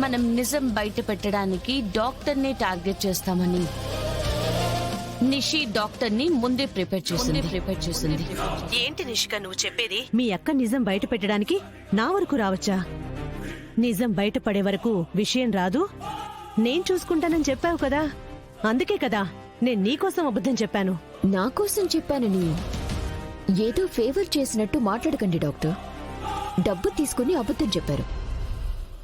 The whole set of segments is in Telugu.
మనం నిజం బయట పెట్టడానికి డాక్టర్ని టార్గెట్ చేస్తామని నిషి డాక్టర్ని ముందే ప్రిపేర్ చేసింది. ఏంటి నిషిక నువ్వు చెప్పేది? మీ అక్క నిజం బయట పెట్టడానికి నా వరకు రావచ్చా? నిజం బయటపడే వరకు విషయం రాదు, నేను చూసుకుంటానని చెప్పావు కదా, అందుకే కదా నేను నీకోసం అబద్ధం చెప్పాను. నా కోసం చెప్పానని ఏదో ఫేవర్ చేసినట్టు మాట్లాడకండి డాక్టర్. డబ్బు తీసుకుని అబద్ధం చెప్పారు.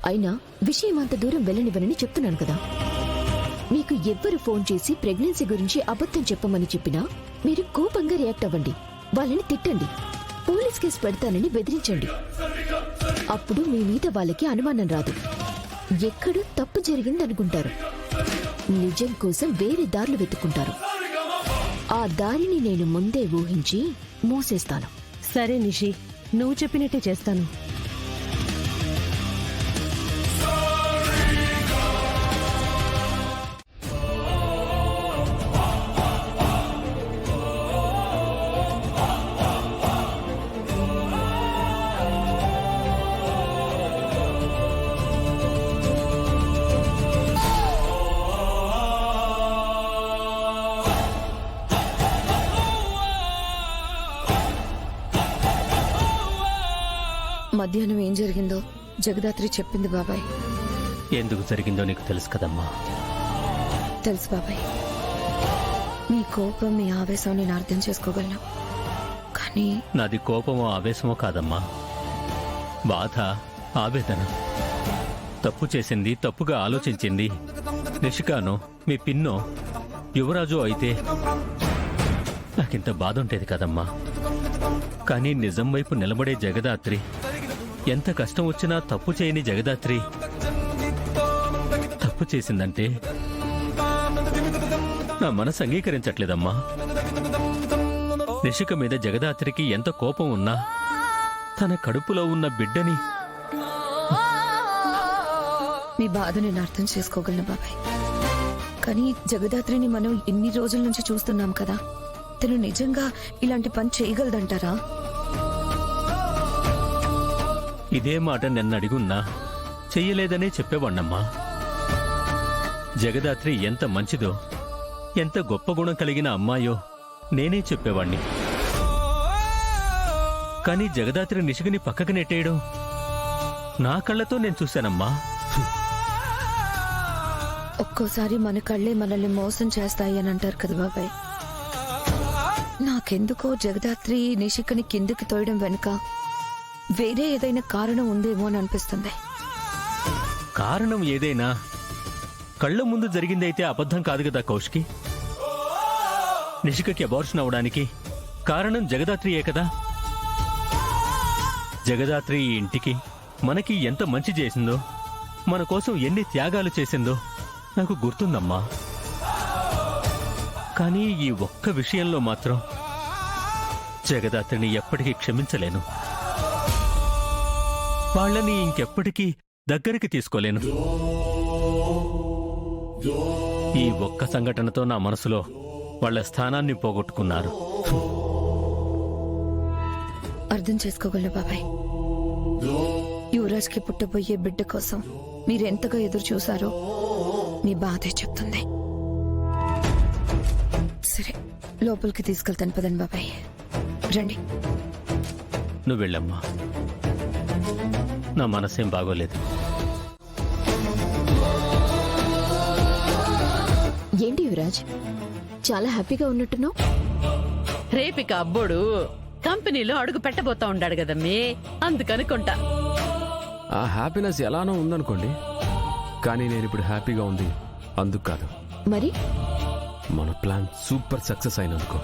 అయినా విషయం అంత దూరం వెళ్ళనివ్వనని చెప్తున్నాను కదా. మీకు ఎవ్వరు ఫోన్ చేసి ప్రెగ్నెన్సీ గురించి అబద్ధం చెప్పమని చెప్పినా మీరు కోపంగా రియాక్ట్ అవ్వండి, వాళ్ళని తిట్టండి, పోలీస్ కేసు పెడతానని బెదిరించండి. అప్పుడు మీ మీద వాళ్ళకి అనుమానం రాదు, ఎక్కడో తప్పు జరిగిందనుకుంటారు. నిజం కోసం వేరే దారులు వెతుక్కుంటారు. ఆ దారిని నేను ముందే ఊహించి మూసేస్తాను. సరే నిషి, నువ్వు చెప్పినట్టే చేస్తాను. మధ్యాహ్నం ఏం జరిగిందో జగదాత్రి చెప్పింది బాబాయ్. ఎందుకు జరిగిందో నీకు తెలుసు కదమ్మా. తెలుసు బాబాయ్. మీ కోపం, మీ ఆవేశం నేను అర్థం చేసుకోగలను. కానీ నాది కోపమో ఆవేశమో కాదమ్మా, బాధ, ఆవేదన. తప్పు చేసింది, తప్పుగా ఆలోచించింది నిషికానో మీ పిన్నో యువరాజు అయితే నాకింత బాధ ఉండేది కదమ్మా. కానీ నిజం వైపు నిలబడే జగదాత్రి, ఎంత కష్టం వచ్చినా తప్పు చేయని జగదాత్రి తప్పు చేసిందంటే నా మనసు అంగీకరించట్లేదమ్మా. నిషిక మీద జగదాత్రికి ఎంత కోపం ఉన్నా తన కడుపులో ఉన్న బిడ్డని. మీ బాధ నేను అర్థం చేసుకోగలను బాబాయ్. కానీ జగదాత్రిని మనం ఇన్ని రోజుల నుంచి చూస్తున్నాం కదా, తను నిజంగా ఇలాంటి పని చేయగలదంటారా? ఇదే మాట నిన్న అడిగున్నా చెయ్యలేదనే చెప్పేవాణ్ణమ్మా. జగదాత్రి ఎంత మంచిదో, ఎంత గొప్ప గుణం కలిగిన అమ్మాయో నేనే చెప్పేవాణ్ణి. కానీ జగదాత్రి నిషికని పక్కకి నెట్టేయడం నా కళ్ళతో నేను చూశానమ్మా. ఒక్కోసారి మన కళ్ళే మనల్ని మోసం చేస్తాయి అని అంటారు కదా బాబాయ్. నాకెందుకో జగదాత్రి నిషికని కిందికి తోయడం వెనుక వేరే ఏదైనా కారణం ఉందేమో అని అనిపిస్తుంది. కారణం ఏదైనా కళ్ళ ముందు జరిగిందైతే అబద్ధం కాదు కదా కౌశికి. నిషికకి అబార్షన్ అవడానికి కారణం జగదాత్రియే కదా. జగదాత్రి ఈ ఇంటికి, మనకి ఎంత మంచి చేసిందో, మన కోసం ఎన్ని త్యాగాలు చేసిందో నాకు గుర్తుందమ్మా. కానీ ఈ ఒక్క విషయంలో మాత్రం జగదాత్రిని ఎప్పటికీ క్షమించలేను. వాళ్ళని ఇంకెప్పటికీ దగ్గరికి తీసుకోలేను. ఈ ఒక్క సంఘటనతో నా మనసులో వాళ్ళ స్థానాన్ని పోగొట్టుకున్నారు. అర్థం చేసుకోగలను బాబాయ్. యువరాజ్కి పుట్టబోయే బిడ్డ కోసం మీరెంతగా ఎదురు చూశారో మీ బాధే చెప్తుంది. సరే, లోపలికి తీసుకెళ్తాను పదండి బాబాయ్. రండి. నువ్వు వెళ్ళమ్మా, నా మనసేం బాగోలేదు. ఏంటి యువరాజ్, చాలా హ్యాపీగా ఉన్నట్టున్నావు? రేపిక అబ్బోడు కంపెనీలో అడుగు పెట్టబోతా ఉన్నాడు కదమ్మీ, అందుకనుకుంటా. ఆ హ్యాపీనెస్ ఎలానో ఉందనుకోండి, కానీ నేను ఇప్పుడు హ్యాపీగా ఉంది అందుకు కాదు. మరి మన ప్లాన్ సూపర్ సక్సెస్ అయినందుకు.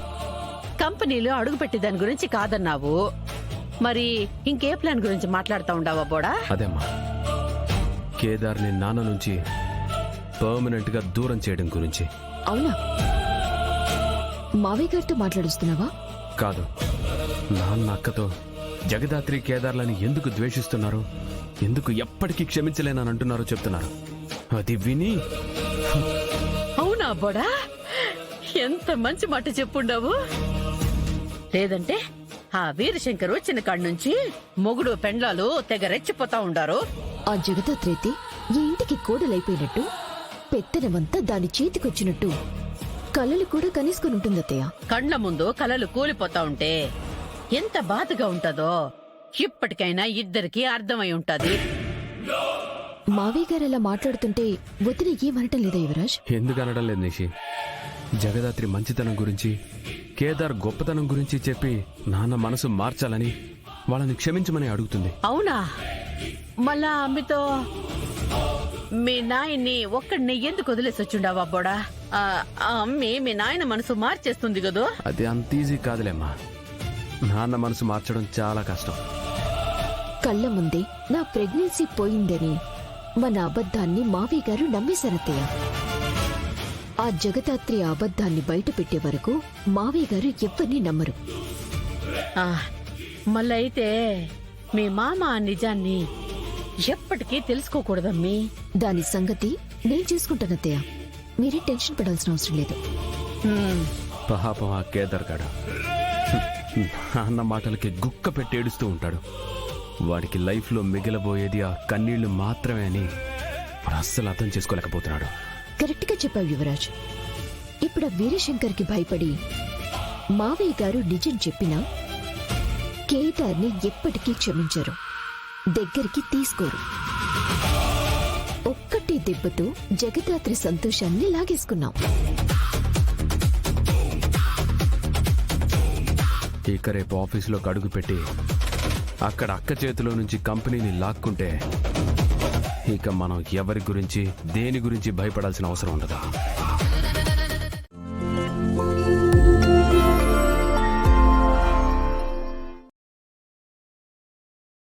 కంపెనీలో అడుగు పెట్టి దాని గురించి కాదన్నావు, మరి ఇంకే ప్లాన్ గురించి మాట్లాడుతా ఉండావా బోడా? అదేమ్మా, కేదార్ని నాన్న నుంచి పర్మనెంట్ గా దూరం చేయడం గురించి. అవునా? మావయ్య గారితో మాట్లాడుస్తున్నావా? కాదు, నాన్న అక్కతో జగదాత్రి కేదార్లని ఎందుకు ద్వేషిస్తున్నారు, ఎందుకు ఎప్పటికీ క్షమించలేనని అంటున్నారో చెప్తున్నారు. అది విని అవునా బోడా, ఎంత మంచి మాట చెప్పుండావు. లేదంటే ఆ వీరశంకర్ వచ్చిన కాడి నుంచి మొగుడు పెండ్లాలు తెగ రెచ్చిపోతా ఉండారు. ఆ జగదాత్రైతే ఈ ఇంటికి కోడలైపోయినట్టు పెత్తనమంతా దాని చేతికొచ్చినట్టు కలలు కూడా కనేసుకుని ఉంటుంది అత్తయ్య. కండ్ల ముందు కలలు కూలిపోతా ఉంటే ఎంత బాధగా ఉంటదో ఇప్పటికైనా ఇద్దరికి అర్థమై ఉంటది. మావయ్య గారు అలా మాట్లాడుతుంటే వదిన ఏమనటం లేదా యువరాజ్? ఎందుకు అనడం లేదు నిషి. జగదాత్రి మంచితనం గురించి, కేదార్ గొప్పతనం గురించి చెప్పి నాన్న మనసు మార్చాలని, వాళ్ళని క్షమించమని అడుగుతుంది. అవునా? మళ్ళా అమ్మితో మీ నాయన్ని ఒక్కడిని ఎందుకు వదిలేసి వచ్చిండావా బోడా? ఆ అమ్మి మీ నాయన మనసు మార్చేస్తుంది కదూ. అది అంత ఈజీ కాదులేమ్మా. నాన్న మనసు మార్చడం చాలా కష్టం. కళ్ళ ముందే నా ప్రెగ్నెన్సీ పోయిందని మన అబద్ధాన్ని మావయ్య గారు నమ్మేశారత్తయ్య. ఆ జగదాత్రి ఆ అబద్ధాన్ని బయట పెట్టే వరకు మావయ్య గారు ఎవ్వరినీ నమ్మరు. ఆ, మళ్ళా అయితే మీ మామ ఆ నిజాన్ని ఎప్పటికీ తెలుసుకోకూడదమ్మీ. దాని సంగతి నేను చూసుకుంటానత్తయ్య. మీరే టెన్షన్ పడాల్సిన అవసరం లేదు. హ్మ్. పాపం ఆ కేదార్ గాడు నాన్న మాటలకి గుక్క పెట్టి ఏడుస్తూ ఉంటాడు. వాడికి లైఫ్లో మిగిలబోయేది ఆ కన్నీళ్లు మాత్రమే అని వాడు అస్సలు అర్థం చేసుకోలేకపోతున్నాడు. కరెక్ట్ గా చెప్పావు యువరాజ్. ఇప్పుడు ఆ వీరశంకర్కి భయపడి మావయ్య గారు నిజం చెప్పినా కేదార్ని ఎప్పటికీ క్షమించరు, దగ్గరికి తీసుకోరు. ఒక్కటి దెబ్బతో జగదాత్రి సంతోషాన్ని లాగేసుకున్నాం. ఇక రేపు ఆఫీసులోకి అడుగు పెట్టి అక్కడ అక్క చేతిలో నుంచి కంపెనీని లాక్కుంటే ఇక మనం ఎవరి గురించి దేని గురించి భయపడాల్సిన అవసరం ఉండదు.